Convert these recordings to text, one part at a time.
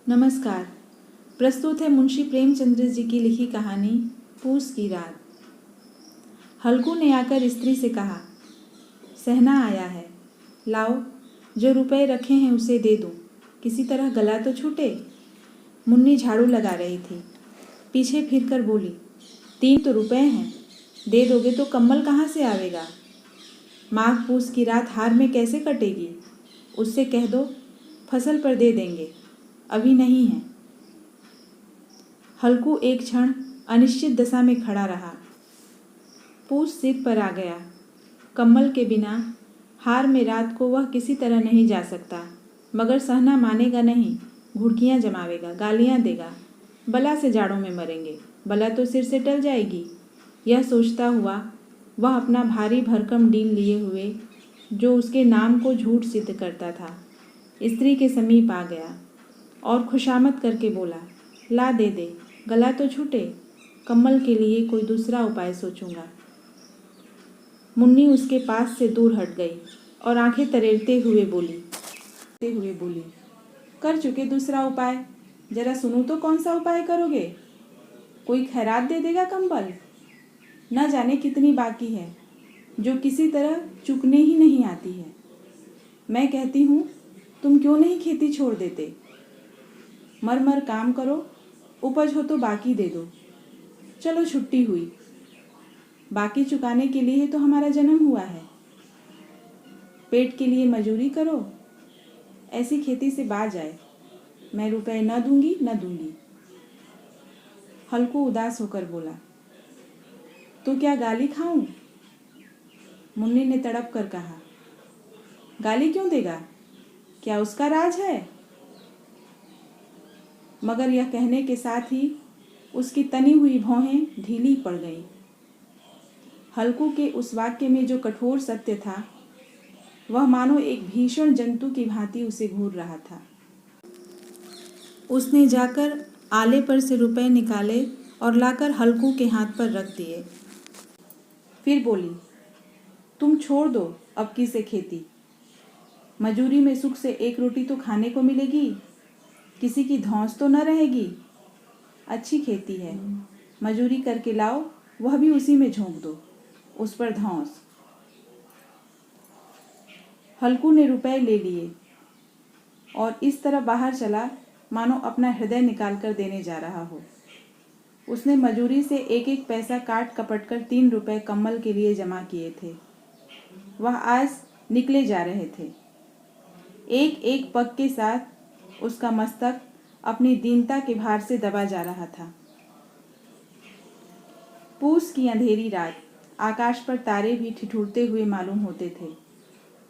नमस्कार। प्रस्तुत है मुंशी प्रेमचंद्र जी की लिखी कहानी पूस की रात। हल्कू ने आकर स्त्री से कहा, सहना आया है, लाओ जो रुपए रखे हैं उसे दे दूं, किसी तरह गला तो छूटे। मुन्नी झाड़ू लगा रही थी, पीछे फिरकर बोली, 3 तो रुपए हैं, दे दोगे तो कम्बल कहाँ से आवेगा। माघ पूस की रात हार में कैसे कटेगी। उससे कह दो फसल पर दे देंगे, अभी नहीं है। हल्कू एक क्षण अनिश्चित दशा में खड़ा रहा। पूस सिर पर आ गया। कम्बल के बिना हार में रात को वह किसी तरह नहीं जा सकता, मगर सहना मानेगा नहीं, घुड़कियां जमावेगा, गालियां देगा। बला से जाड़ों में मरेंगे, बला तो सिर से टल जाएगी। यह सोचता हुआ वह अपना भारी भरकम डील लिए हुए, जो उसके नाम को झूठ सिद्ध करता था, स्त्री के समीप आ गया और खुशामद करके बोला, ला दे दे, गला तो छूटे, कम्बल के लिए कोई दूसरा उपाय सोचूंगा। मुन्नी उसके पास से दूर हट गई और आंखें तरेरते हुए बोली, कर चुके दूसरा उपाय, जरा सुनूं तो कौन सा उपाय करोगे। कोई खैरात दे देगा कम्बल, न जाने कितनी बाकी है, जो किसी तरह चुकने ही नहीं आती है। मैं कहती हूँ तुम क्यों नहीं खेती छोड़ देते, मर मर काम करो, उपज हो तो बाकी दे दो। चलो छुट्टी हुई, बाकी चुकाने के लिए तो हमारा जन्म हुआ है। पेट के लिए मजूरी करो, ऐसी खेती से बाज आए। मैं रुपए न दूंगी। हल्कू उदास होकर बोला, तो क्या गाली खाऊं। मुन्नी ने तड़प कर कहा, गाली क्यों देगा, क्या उसका राज है। मगर यह कहने के साथ ही उसकी तनी हुई भौहें ढीली पड़ गईं। हल्कू के उस वाक्य में जो कठोर सत्य था, वह मानो एक भीषण जंतु की भांति उसे घूर रहा था। उसने जाकर आले पर से रुपए निकाले और लाकर हल्कू के हाथ पर रख दिए। फिर बोली, तुम छोड़ दो अब की से खेती, मजूरी में सुख से 1 रोटी तो खाने को मिलेगी, किसी की धौंस तो न रहेगी। अच्छी खेती है, मजूरी करके लाओ, वह भी उसी में झोंक दो, उस पर धौंस। हल्कू ने रुपए ले लिए और इस तरह बाहर चला मानो अपना हृदय निकाल कर देने जा रहा हो। उसने मजूरी से 1-1 पैसा काट कपट कर 3 रुपए कम्बल के लिए जमा किए थे। वह आज निकले जा रहे थे। एक एक पग के साथ उसका मस्तक अपनी दीनता के भार से दबा जा रहा था। पूस की अंधेरी रात, आकाश पर तारे भी ठिठुरते हुए मालूम होते थे।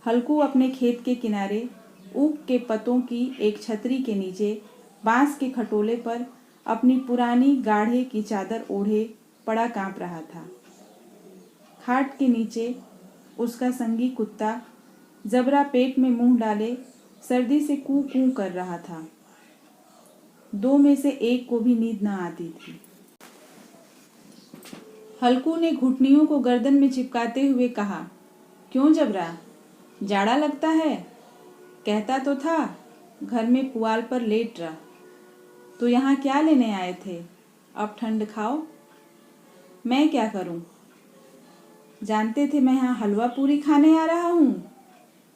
हल्कू अपने खेत के किनारे ऊख के पत्तों की एक छतरी के नीचे बांस के खटोले पर अपनी पुरानी गाढ़े की चादर ओढ़े पड़ा कांप रहा था। खाट के नीचे उसका संगी कुत्ता जबरा पेट में मुंह डाले सर्दी से कू कू कर रहा था। 2 में से एक को भी नींद न आती थी। हल्कू ने घुटनियों को गर्दन में चिपकाते हुए कहा, क्यों जबरा, जाड़ा लगता है। कहता तो था घर में पुआल पर लेट रहा, तो यहाँ क्या लेने आए थे, अब ठंड खाओ। मैं क्या करूं, जानते थे मैं यहाँ हलवा पूरी खाने आ रहा हूँ,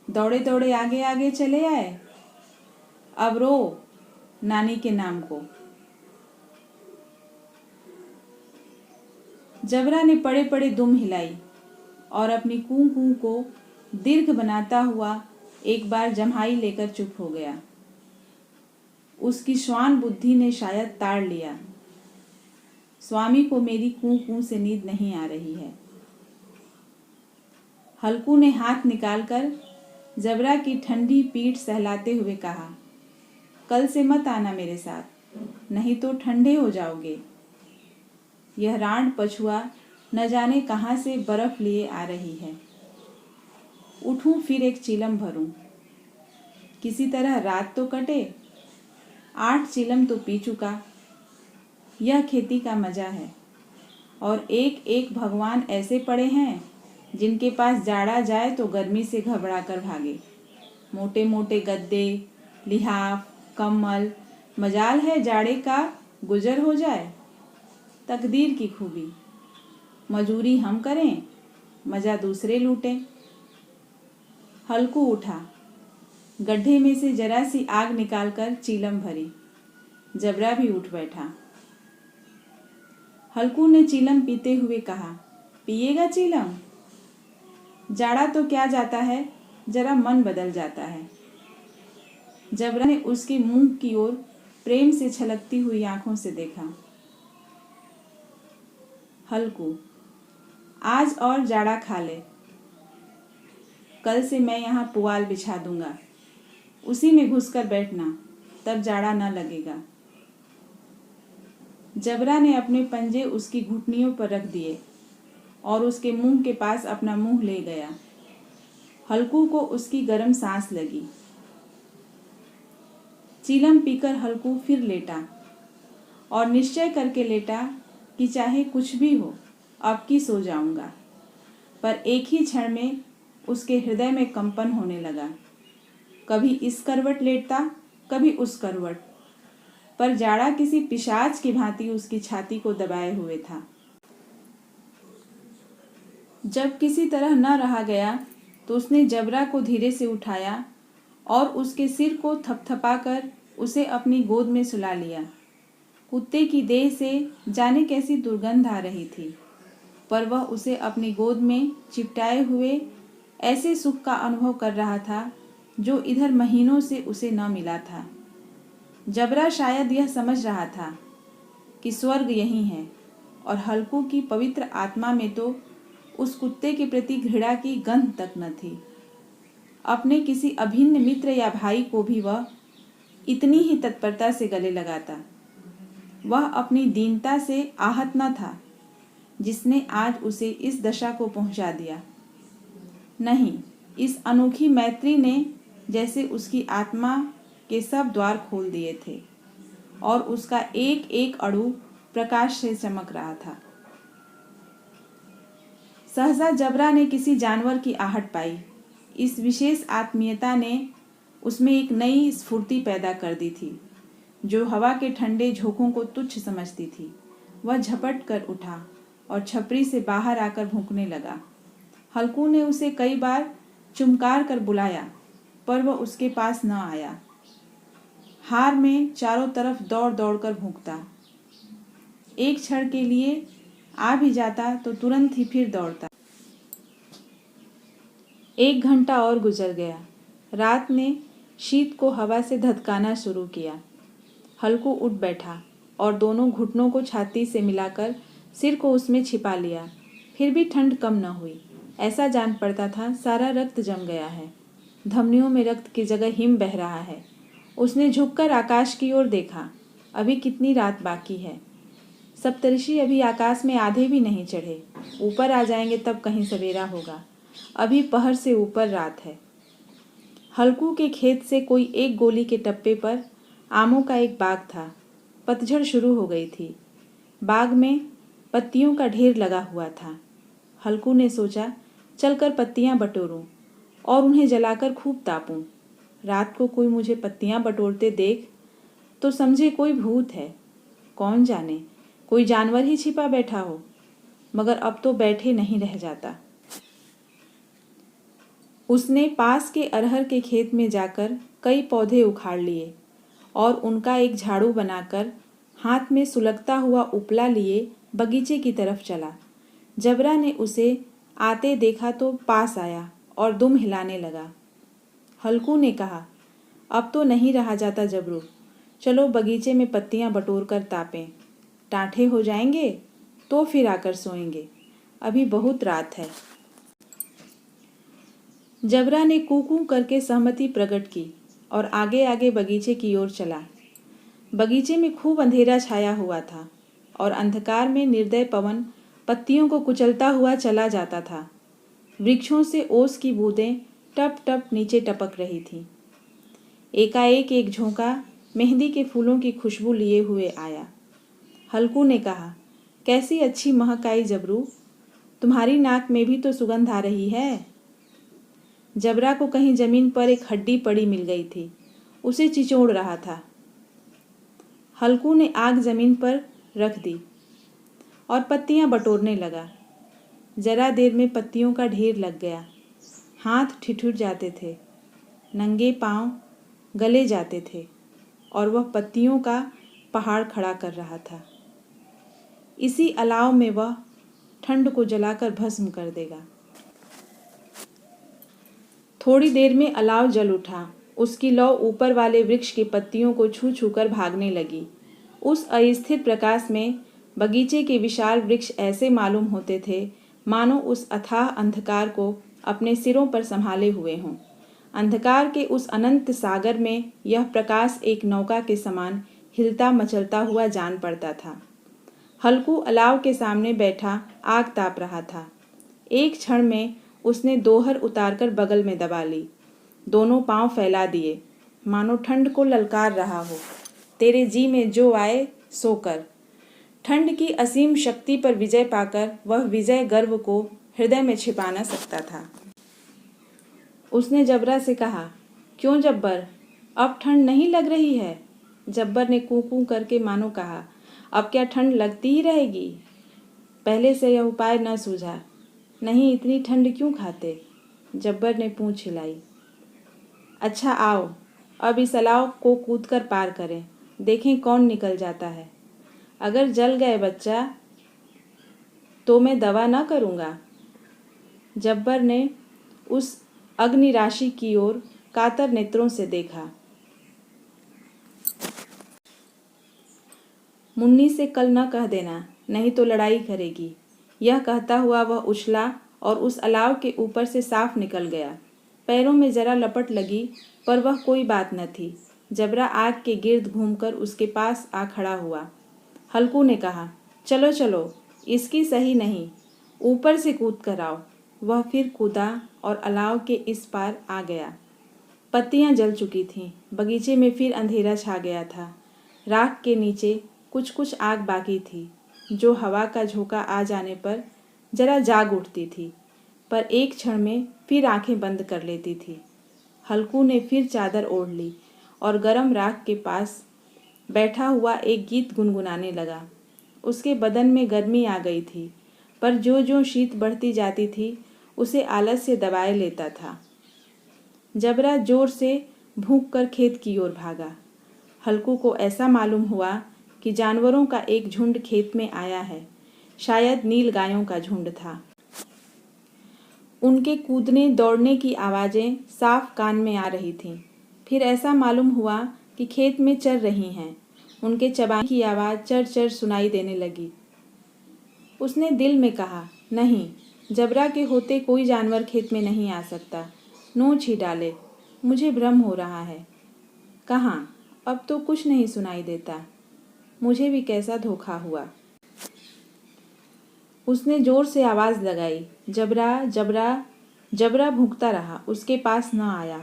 दौड़े दौड़े आगे आगे चले आए। अब रो नानी के नाम को। जबरा ने पड़े पड़े दुम हिलाई और अपनी कू कू को दीर्घ बनाता हुआ एक बार जम्हाई लेकर चुप हो गया। उसकी श्वान बुद्धि ने शायद ताड़ लिया, स्वामी को मेरी कू कू से नींद नहीं आ रही है। हल्कू ने हाथ निकालकर जबरा की ठंडी पीठ सहलाते हुए कहा, कल से मत आना मेरे साथ, नहीं तो ठंडे हो जाओगे। यह रांड पछुआ न जाने कहाँ से बर्फ लिए आ रही है। उठूं फिर एक चिलम भरूं, किसी तरह रात तो कटे। 8 चिलम तो पी चुका। यह खेती का मजा है। और एक एक भगवान ऐसे पड़े हैं जिनके पास जाड़ा जाए तो गर्मी से घबरा कर भागे। मोटे मोटे गद्दे, लिहाफ, कम्बल, मजाल है जाड़े का गुजर हो जाए, तकदीर की खूबी। मजूरी हम करें, मजा दूसरे लूटें। हल्कू उठा, गड्ढे में से जरा सी आग निकालकर चीलम भरी। जबरा भी उठ बैठा। हल्कू ने चीलम पीते हुए कहा, पिएगा चीलम? जाड़ा तो क्या जाता है, जरा मन बदल जाता है। जबरा ने उसके मुंह की ओर प्रेम से छलकती हुई आंखों से देखा। हल्कू, आज और जाड़ा खा ले। कल से मैं यहाँ पुआल बिछा दूंगा, उसी में घुसकर बैठना, तब जाड़ा न लगेगा। जबरा ने अपने पंजे उसकी घुटनियों पर रख दिए और उसके मुंह के पास अपना मुंह ले गया। हल्कू को उसकी गर्म सांस लगी। चीलम पीकर हल्कू फिर लेटा और निश्चय करके लेटा कि चाहे कुछ भी हो, अब की सो जाऊंगा। पर एक ही क्षण में उसके हृदय में कंपन होने लगा। कभी इस करवट लेटता, कभी उस करवट, पर जाड़ा किसी पिशाच की भांति उसकी छाती को दबाए हुए था। जब किसी तरह न रहा गया तो उसने जबरा को धीरे से उठाया और उसके सिर को थपथपाकर उसे अपनी गोद में सुला लिया। कुत्ते की देह से जाने कैसी दुर्गंध आ रही थी, पर वह उसे अपनी गोद में चिपटाए हुए ऐसे सुख का अनुभव कर रहा था जो इधर महीनों से उसे न मिला था। जबरा शायद यह समझ रहा था कि स्वर्ग यही है, और हल्कू की पवित्र आत्मा में तो उस कुत्ते के प्रति घृणा की गंध तक न थी। अपने किसी अभिन्न मित्र या भाई को भी वह इतनी ही तत्परता से गले लगाता। वह अपनी दीनता से आहत न था जिसने आज उसे इस दशा को पहुंचा दिया। नहीं, इस अनोखी मैत्री ने जैसे उसकी आत्मा के सब द्वार खोल दिए थे और उसका एक एक अणु प्रकाश से चमक रहा था। सहसा जबरा ने किसी जानवर की आहट पाई। इस विशेष आत्मीयता ने उसमें एक नई स्फूर्ति पैदा कर दी थी, जो हवा के ठंडे झोंकों को तुच्छ समझती थी। वह झपट कर उठा और छपरी से बाहर आकर भौंकने लगा। हल्कू ने उसे कई बार चुमकार कर बुलाया, पर वह उसके पास न आया। हार में चारों तरफ दौड़ दौड़ कर भौंकता। एक क्षण के लिए आ भी जाता तो तुरंत ही फिर दौड़ता। 1 घंटा और गुजर गया। रात ने शीत को हवा से धधकाना शुरू किया। हल्कू उठ बैठा और दोनों घुटनों को छाती से मिलाकर सिर को उसमें छिपा लिया। फिर भी ठंड कम न हुई। ऐसा जान पड़ता था सारा रक्त जम गया है, धमनियों में रक्त की जगह हिम बह रहा है। उसने झुककर आकाश की ओर देखा। अभी कितनी रात बाकी है। सप्तऋषि अभी आकाश में आधे भी नहीं चढ़े। ऊपर आ जाएंगे तब कहीं सवेरा होगा। अभी पहर से ऊपर रात है। हल्कू के खेत से कोई 1 गोली के टप्पे पर आमों का एक बाग था। पतझड़ शुरू हो गई थी। बाग में पत्तियों का ढेर लगा हुआ था। हल्कू ने सोचा, चलकर पत्तियां बटोरूं और उन्हें जलाकर खूब तापूं। रात को कोई मुझे पत्तियां बटोरते देख तो समझे कोई भूत है। कौन जाने कोई जानवर ही छिपा बैठा हो, मगर अब तो बैठे नहीं रह जाता। उसने पास के अरहर के खेत में जाकर कई पौधे उखाड़ लिए और उनका एक झाड़ू बनाकर हाथ में सुलगता हुआ उपला लिए बगीचे की तरफ चला। जबरा ने उसे आते देखा तो पास आया और दुम हिलाने लगा। हल्कू ने कहा, अब तो नहीं रहा जाता जबरू, चलो बगीचे में पत्तियां बटोर कर तापें। टाँठे हो जाएंगे तो फिर आकर सोएंगे, अभी बहुत रात है। जबरा ने कूकू करके सहमति प्रकट की और आगे आगे बगीचे की ओर चला। बगीचे में खूब अंधेरा छाया हुआ था और अंधकार में निर्दय पवन पत्तियों को कुचलता हुआ चला जाता था। वृक्षों से ओस की बूंदें टप टप नीचे टपक रही थीं। एकाएक एक झोंका मेहंदी के फूलों की खुशबू लिए हुए आया। हल्कू ने कहा, कैसी अच्छी महक आई जबरू, तुम्हारी नाक में भी तो सुगंध आ रही है। जबरा को कहीं जमीन पर एक हड्डी पड़ी मिल गई थी। उसे चिचोड़ रहा था। हल्कू ने आग जमीन पर रख दी और पत्तियां बटोरने लगा। जरा देर में पत्तियों का ढेर लग गया। हाथ ठिठुर जाते थे, नंगे पांव गले जाते थे और वह पत्तियों का पहाड़ खड़ा कर रहा था। इसी अलाव में वह ठंड को जलाकर भस्म कर देगा। थोड़ी देर में अलाव जल उठा। उसकी लौ ऊपर वाले वृक्ष की पत्तियों को छू छू कर भागने लगी। उस अस्थिर प्रकाश में बगीचे के विशाल वृक्ष ऐसे मालूम होते थे मानो उस अथाह अंधकार को अपने सिरों पर संभाले हुए हों। अंधकार के उस अनंत सागर में यह प्रकाश एक नौका के समान हिलता मचलता हुआ जान पड़ता था। हल्कू अलाव के सामने बैठा आग ताप रहा था। एक क्षण में उसने दोहर उतारकर बगल में दबा ली, दोनों पांव फैला दिए, मानो ठंड को ललकार रहा हो। तेरे जी में जो आए सो कर। ठंड की असीम शक्ति पर विजय पाकर वह विजय गर्व को हृदय में छिपा न सकता था। उसने जबरा से कहा, क्यों जब्बर, अब ठंड नहीं लग रही है? जब्बर ने कूं कूं करके मानो कहा, अब क्या ठंड लगती ही रहेगी? पहले से यह उपाय न सूझा। नहीं, इतनी ठंड क्यों खाते? जब्बर ने पूंछ हिलाई। अच्छा आओ, अब इस अलाव को कूदकर पार करें, देखें कौन निकल जाता है। अगर जल गए बच्चा तो मैं दवा न करूँगा। जब्बर ने उस अग्नि राशि की ओर कातर नेत्रों से देखा। मुन्नी से कल न कह देना, नहीं तो लड़ाई करेगी। यह कहता हुआ वह उछला और उस अलाव के ऊपर से साफ निकल गया। पैरों में जरा लपट लगी, पर वह कोई बात न थी। जबरा आग के गिर्द घूमकर उसके पास आ खड़ा हुआ। हल्कू ने कहा, चलो चलो, इसकी सही नहीं, ऊपर से कूद कर आओ। वह फिर कूदा और अलाव के इस पार आ गया। पत्तियां जल चुकी थीं। बगीचे में फिर अंधेरा छा गया था। राख के नीचे कुछ कुछ आग बाकी थी, जो हवा का झोंका आ जाने पर जरा जाग उठती थी, पर एक क्षण में फिर आंखें बंद कर लेती थी। हल्कू ने फिर चादर ओढ़ ली और गरम राख के पास बैठा हुआ एक गीत गुनगुनाने लगा। उसके बदन में गर्मी आ गई थी, पर जो जो शीत बढ़ती जाती थी उसे आलस से दबाए लेता था। जबरा जोर से भूख कर खेत की ओर भागा। हल्कू को ऐसा मालूम हुआ कि जानवरों का एक झुंड खेत में आया है। शायद नील गायों का झुंड था। उनके कूदने दौड़ने की आवाज़ें साफ कान में आ रही थीं। फिर ऐसा मालूम हुआ कि खेत में चर रही हैं। उनके चबाने की आवाज़ चर चर सुनाई देने लगी। उसने दिल में कहा, नहीं, जबरा के होते कोई जानवर खेत में नहीं आ सकता। नोच ही डाले, मुझे भ्रम हो रहा है। कहाँ, अब तो कुछ नहीं सुनाई देता। मुझे भी कैसा धोखा हुआ। उसने जोर से आवाज़ लगाई, जबरा जबरा। जबरा भूंकता रहा, उसके पास न आया।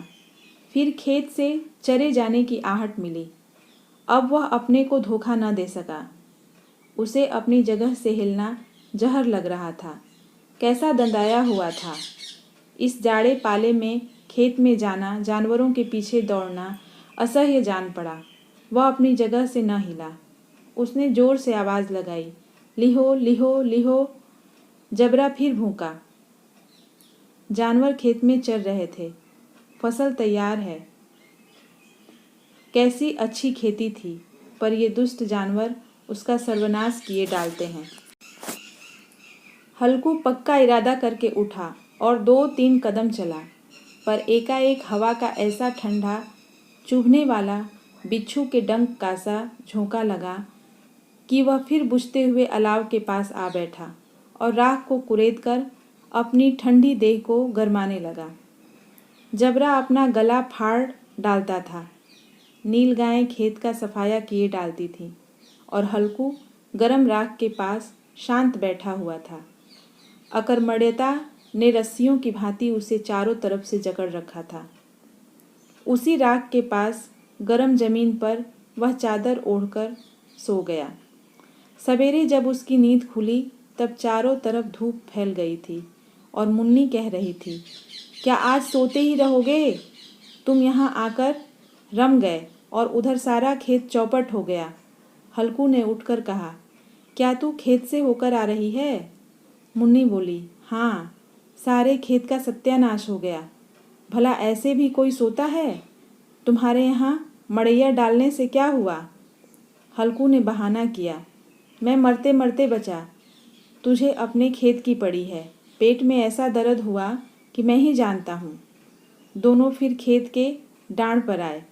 फिर खेत से चरे जाने की आहट मिली। अब वह अपने को धोखा न दे सका। उसे अपनी जगह से हिलना जहर लग रहा था। कैसा दंदाया हुआ था। इस जाड़े पाले में खेत में जाना, जानवरों के पीछे दौड़ना असह्य जान पड़ा। वह अपनी जगह से न हिला। उसने जोर से आवाज़ लगाई, लिहो लिहो लिहो। जबरा फिर भूंका। जानवर खेत में चर रहे थे। फसल तैयार है। कैसी अच्छी खेती थी, पर ये दुष्ट जानवर उसका सर्वनाश किए डालते हैं। हल्कू पक्का इरादा करके उठा और 2-3 कदम चला, पर एकाएक हवा का ऐसा ठंडा चुभने वाला बिच्छू के डंक का सा झोंका लगा कि वह फिर बुझते हुए अलाव के पास आ बैठा और राख को कुरेद कर अपनी ठंडी देह को गरमाने लगा। जबरा अपना गला फाड़ डालता था। नील गायें खेत का सफाया किए डालती थीं और हल्कू गरम राख के पास शांत बैठा हुआ था। अकर्मण्यता ने रस्सियों की भांति उसे चारों तरफ से जकड़ रखा था। उसी राख के पास गरम जमीन पर वह चादर ओढ़कर सो गया। सवेरे जब उसकी नींद खुली तब चारों तरफ धूप फैल गई थी और मुन्नी कह रही थी, क्या आज सोते ही रहोगे? तुम यहाँ आकर रम गए और उधर सारा खेत चौपट हो गया। हल्कू ने उठकर कहा, क्या तू खेत से होकर आ रही है? मुन्नी बोली, हाँ, सारे खेत का सत्यानाश हो गया। भला ऐसे भी कोई सोता है? तुम्हारे यहाँ मड़ैया डालने से क्या हुआ? हल्कू ने बहाना किया, मैं मरते मरते बचा। तुझे अपने खेत की पड़ी है। पेट में ऐसा दर्द हुआ कि मैं ही जानता हूँ। दोनों फिर खेत के डांड पर आए।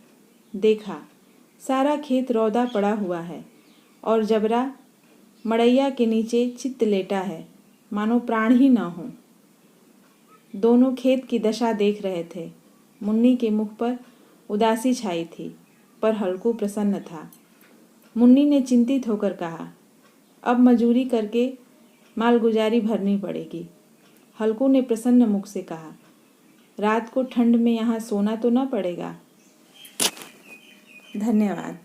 देखा, सारा खेत रौदा पड़ा हुआ है और जबरा मड़ैया के नीचे चित्त लेटा है, मानो प्राण ही न हो। दोनों खेत की दशा देख रहे थे। मुन्नी के मुख पर उदासी छाई थी, पर हल्कू प्रसन्न था। मुन्नी ने चिंतित होकर कहा, अब मजूरी करके मालगुजारी भरनी पड़ेगी। हल्कू ने प्रसन्न मुख से कहा, रात को ठंड में यहाँ सोना तो न पड़ेगा। धन्यवाद।